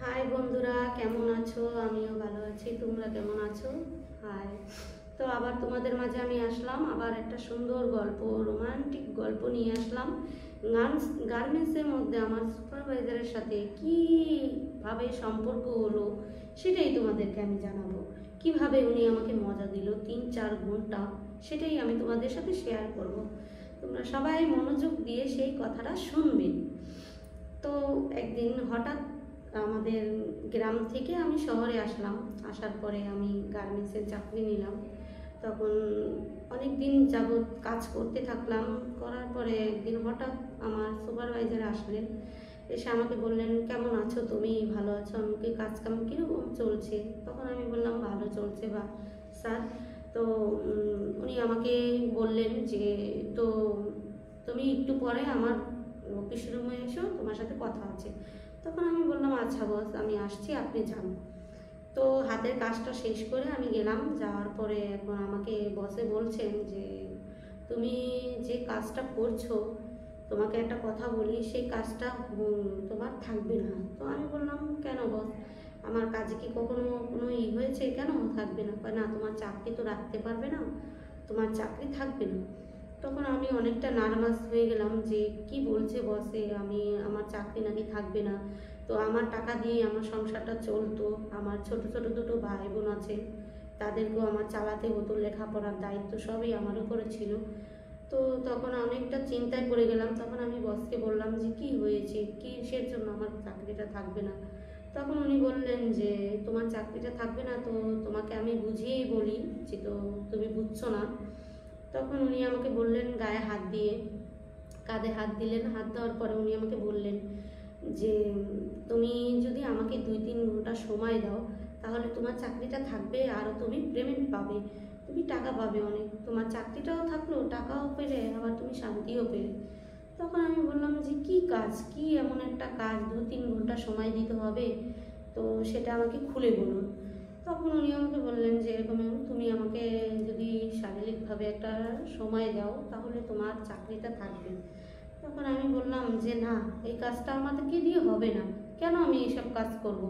High বন্ধুরা, কেমন আছো? আমিও ভালো আছি। তোমরা কেমন আছো? হাই। তো আবার তোমাদের মাঝে আমি আসলাম, আবার একটা সুন্দর গল্প, রোমান্টিক গল্প নিয়ে আসলাম। গার্মেন্টসের মধ্যে আমার সুপারভাইজারের সাথে কীভাবে সম্পর্ক হলো সেটাই তোমাদেরকে আমি জানাবো। কিভাবে উনি আমাকে মজা দিল 3-4 ঘন্টা, সেটাই আমি তোমাদের সাথে শেয়ার করব। তোমরা সবাই মনোযোগ দিয়ে সেই কথাটা শুনবে। তো একদিন হঠাৎ আমাদের গ্রাম থেকে আমি শহরে আসলাম। আসার পরে আমি গার্মেন্টসের চাকরি নিলাম। তখন অনেক দিন যাবৎ কাজ করতে থাকলাম। করার পরে একদিন হঠাৎ আমার সুপারভাইজার আসলেন, এসে আমাকে বললেন, কেমন আছো তুমি? ভালো আছো? আমাকে কাজ কাম কীরকম চলছে? তখন আমি বললাম, ভালো চলছে বা স্যার। তো উনি আমাকে বললেন যে, তো তুমি একটু পরে আমার অফিস রুমে এসো, তোমার সাথে কথা আছে। তখন আমি বললাম, আচ্ছা বস, আমি আসছি, আপনি যান। তো হাতের কাজটা শেষ করে আমি গেলাম। যাওয়ার পরে এখন আমাকে বসে বলছেন যে, তুমি যে কাজটা করছো, তোমাকে একটা কথা বলি, সেই কাজটা তোমার থাকবে না। তো আমি বললাম, কেন বস, আমার কাজে কি কখনো কোনো হয়েছে, কেন থাকবে না? না, তোমার চাকরি তো রাখতে পারবে না, তোমার চাকরি থাকবে না। তখন আমি অনেকটা নার্ভাস হয়ে গেলাম যে কি বলছে বসে, আমার চাকরি নাকি থাকবে না। তো আমার টাকা দিয়ে আমার সংসারটা চলতো, আমার ছোট ছোট দুটো ভাই বোন আছে, তাদেরকেও আমার চালাতে হতো, লেখাপড়ার দায়িত্ব সবই আমার উপরে ছিল। তো তখন অনেকটা চিন্তায় পড়ে গেলাম। তখন আমি বসকে বললাম যে কি হয়েছে, কিসের জন্য আমার চাকরিটা থাকবে না? তখন উনি বললেন যে, তোমার চাকরিটা থাকবে না তো তোমাকে আমি বুঝিয়েই বলি, যে তো তুমি বুঝছো না। তখন উনি আমাকে বললেন, গায়ে হাত দিয়ে, কাঁধে হাত দিলেন। হাত দেওয়ার পরে উনি আমাকে বললেন যে, তুমি যদি আমাকে 2-3 ঘন্টা সময় দাও, তাহলে তোমার চাকরিটা থাকবে, আরও তুমি পেমেন্ট পাবে, তুমি টাকা পাবে অনেক, তোমার চাকরিটাও থাকলো, টাকাও পেলে, আবার তুমি শান্তিও পেলে। তখন আমি বললাম যে কি কাজ, কি এমন একটা কাজ 2-3 ঘন্টা সময় দিতে হবে, তো সেটা আমাকে খুলে বলুন। তখন উনি আমাকে বললেন যে, এরকম তুমি আমাকে যদি শারীরিকভাবে একটা সময় দাও, তাহলে তোমার চাকরিটা থাকবে। তখন আমি বললাম যে, না, এই কাজটা আমাদেরকে দিয়ে হবে না, কেন আমি এইসব কাজ করব।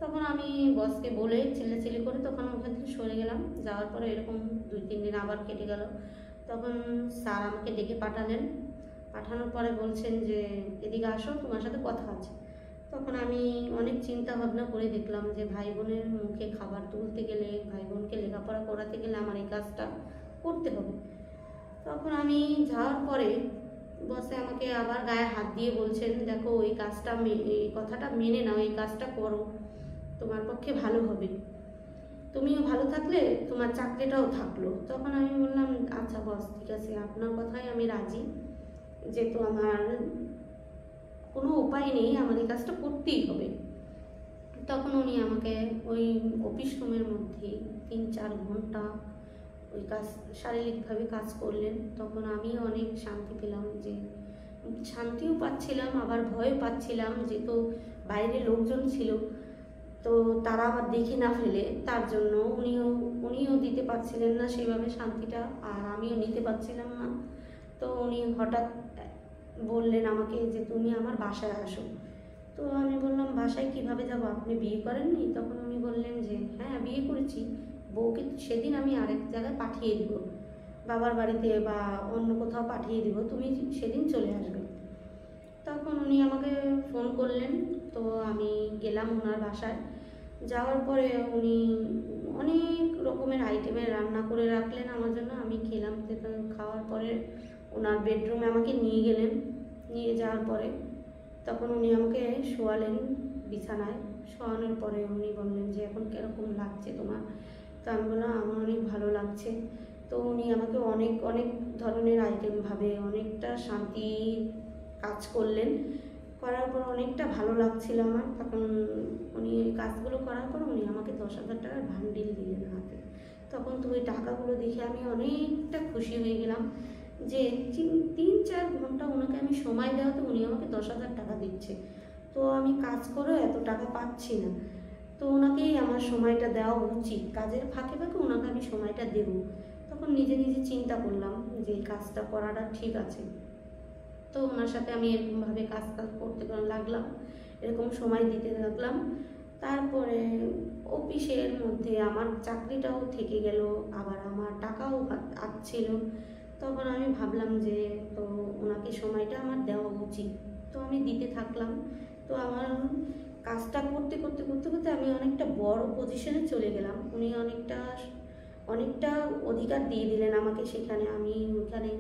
তখন আমি বসকে বলে চিল্লাচিল্লি করে তখন ওখান থেকে সরে গেলাম। যাওয়ার পরে এরকম 2-3 দিন আবার কেটে গেল। তখন স্যার আমাকে ডেকে পাঠালেন। পাঠানোর পরে বলছেন যে, এদিকে আসো, তোমার সাথে কথা আছে। তখন আমি অনেক চিন্তা ভাবনা করে দেখলাম যে, ভাই বোনের মুখে খাবার তুলতে গেলে, ভাই বোনকে লেখাপড়া করাতে গেলে আমার এই কাজটা করতে হবে। তখন আমি যাওয়ার পরে বসে আমাকে আবার গায়ে হাত দিয়ে বলছেন, দেখো, এই কাজটা, এই কথাটা মেনে নাও, এই কাজটা করো, তোমার পক্ষে ভালো হবে, তুমিও ভালো থাকলে তোমার চাকরিটাও থাকলো। তখন আমি বললাম, আচ্ছা বস, ঠিক আছে, আপনার কথাই আমি রাজি, যেহেতু আমার কোনো উপায় নেই, আমার এই কাজটা করতেই হবে। তখন উনি আমাকে ওই অফিস রুমের মধ্যে 3-4 ঘন্টা ওই কাজ, শারীরিকভাবে কাজ করলেন। তখন আমি অনেক শান্তি পেলাম, যে শান্তিও পাচ্ছিলাম, আবার ভয়ও পাচ্ছিলাম, যেহেতু বাইরে লোকজন ছিল, তো তারা আবার দেখে না ফেলে, তার জন্য উনিও দিতে পারছিলেন না সেভাবে শান্তিটা, আর আমিও নিতে পারছিলাম না। তো উনি হঠাৎ বললেন আমাকে যে, তুমি আমার বাসায় আসো। তো আমি বললাম, বাসায় কিভাবে যাব, আপনি বিয়ে করেননি? তখন উনি বললেন যে, হ্যাঁ, বিয়ে করেছি, বউকে সেদিন আমি আরেক জায়গায় পাঠিয়ে দিব, বাবার বাড়িতে বা অন্য কোথাও পাঠিয়ে দিব, তুমি সেদিন চলে আসবে। তখন উনি আমাকে ফোন করলেন। তো আমি গেলাম ওনার বাসায়। যাওয়ার পরে উনি অনেক রকমের আইটেমের রান্না করে রাখলেন আমার জন্য। আমি খেলাম। খাওয়ার পরে ওনার বেডরুমে আমাকে নিয়ে গেলেন। নিয়ে যাওয়ার পরে তখন উনি আমাকে শোয়ালেন বিছানায়। শোয়ানোর পরে উনি বললেন যে, এখন কীরকম লাগছে তোমার? তো আমি বললাম, আমার অনেক ভালো লাগছে। তো উনি আমাকে অনেক অনেক ধরনের আইটেমভাবে অনেকটা শান্তি কাজ করলেন। করার পর অনেকটা ভালো লাগছিল আমার। তখন উনি কাজগুলো করার পর উনি আমাকে 10,000 টাকার বান্ডিল দিলেন হাতে। তখন তো ওই টাকাগুলো দেখে আমি অনেকটা খুশি হয়ে গেলাম, যে 3-4 ঘন্টা ওনাকে আমি সময় দেওয়াতে উনি আমাকে 10,000 টাকা দিচ্ছে। তো আমি কাজ করেও এত টাকা পাচ্ছি না, তো ওনাকেই আমার সময়টা দেওয়া উচিত, কাজের ফাঁকে ফাঁকে ওনাকে আমি সময়টা দেব। তখন নিজে নিজে চিন্তা করলাম যে এই কাজটা করাটা ঠিক আছে। তো ওনার সাথে আমি এরকমভাবে কাজ করতে লাগলাম। এরকম সময় দিতে থাকলাম। তারপরে অফিসের মধ্যে আমার চাকরিটাও থেকে গেল, আবার আমার টাকাও আসছিল। তখন আমি ভাবলাম যে তো ওনাকে সময়টা আমার দেওয়া উচিত, তো আমি দিতে থাকলাম। তো আমার কাজটা করতে করতে করতে করতে আমি অনেকটা বড় পজিশনে চলে গেলাম। উনি অনেকটা অনেকটা অধিকার দিয়ে দিলেন আমাকে সেখানে। আমি ওখানে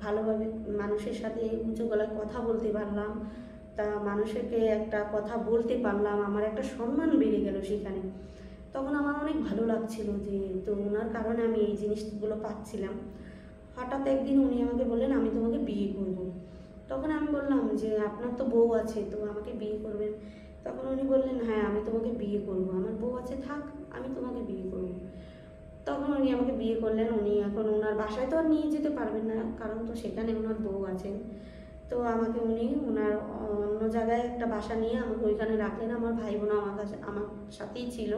ভালোভাবে মানুষের সাথে উঁচু গলায় কথা বলতে পারলাম, তা মানুষকে একটা কথা বলতে পারলাম, আমার একটা সম্মান বেড়ে গেল সেখানে। তখন আমার অনেক ভালো লাগছিল যে তো ওনার কারণে আমি এই জিনিসগুলো পাচ্ছিলাম। হঠাৎ একদিন উনি আমাকে বললেন আমি তোমাকে বিয়ে করব। তখন আমি বললাম যে আপনার তো বউ আছে, তো আমাকে বিয়ে করবেন? তখন উনি বললেন হ্যাঁ আমি তোমাকে বিয়ে করব, আমার বউ আছে, থাক আমি তোমাকে বিয়ে করব। তখন উনি আমাকে বিয়ে করলেন। উনি এখন ওনার বাসায় তো আর নিয়ে যেতে পারবেন না, কারণ তো সেখানে ওনার বউ আছেন। তো আমাকে উনি ওনার অন্য জায়গায় একটা বাসা নিয়ে আমাকে ওইখানে রাখলেন। আমার ভাই বোনও আমার সাথেই ছিল।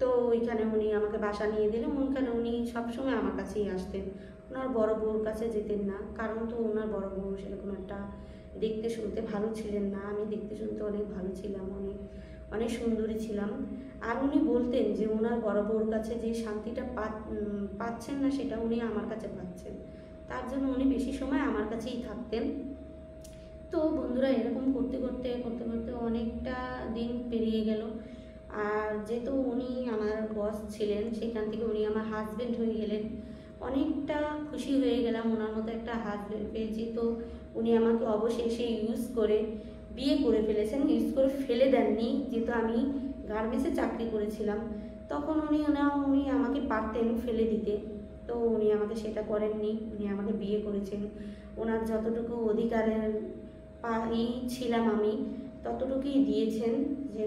তো ওইখানে উনি আমাকে বাসা নিয়ে দিলেন। ওইখানে উনি সবসময় আমার কাছেই আসতেন, ওনার বড় বউর কাছে যেতেন না, কারণ তো ওনার বড় বউ সেরকম একটা দেখতে শুনতে ভালো ছিলেন না। আমি দেখতে শুনতে অনেক ভালো ছিলাম, অনেক অনেক সুন্দরী ছিলাম। আর উনি বলতেন যে ওনার বড় বউর কাছে যে শান্তিটা পাচ্ছেন না সেটা উনি আমার কাছে পাচ্ছেন, তার জন্য উনি বেশি সময় আমার কাছেই থাকতেন। তো বন্ধুরা এরকম করতে করতে করতে করতে অনেকটা দিন পেরিয়ে গেল। আর যেহেতু উনি আমার বস ছিলেন, সেখান থেকে উনি আমার হাজব্যান্ড হয়ে গেলেন। অনেকটা খুশি হয়ে গেলাম ওনার মতো একটা হাজব্যান্ড পেয়েছি। তো উনি আমাকে অবশেষে ইউজ করে বিয়ে করে ফেলেছেন। ইউজ করে ফেলে দেননি, যেহেতু আমি গার্মেন্টসে চাকরি করেছিলাম। তখন উনি আমাকে পারতেন ফেলে দিতে, তো উনি আমাকে সেটা করেননি। উনি আমাকে বিয়ে করেছেন। ওনার যতটুকু অধিকারের ছিলাম আমি ততটুকুই দিয়েছেন, যে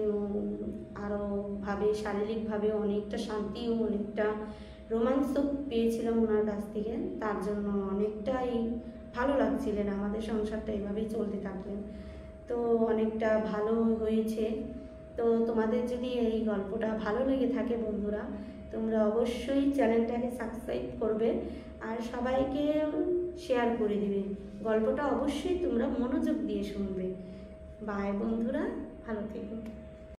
আরও ভাবে শারীরিকভাবে অনেকটা শান্তি ও অনেকটা রোমাঞ্চ পেয়েছিলাম ওনার কাছ থেকে। তার জন্য অনেকটাই ভালো লাগছিলেন, আমাদের সংসারটা এভাবেই চলতে থাকলেন। তো অনেকটা ভালো হয়েছে। তো তোমাদের যদি এই গল্পটা ভালো লেগে থাকে বন্ধুরা, তোমরা অবশ্যই চ্যানেলটাকে সাবস্ক্রাইব করবে আর সবাইকে শেয়ার করে দিবে। গল্পটা অবশ্যই তোমরা মনোযোগ দিয়ে শুনবে। বাই বন্ধুরা, ভালো থেকো।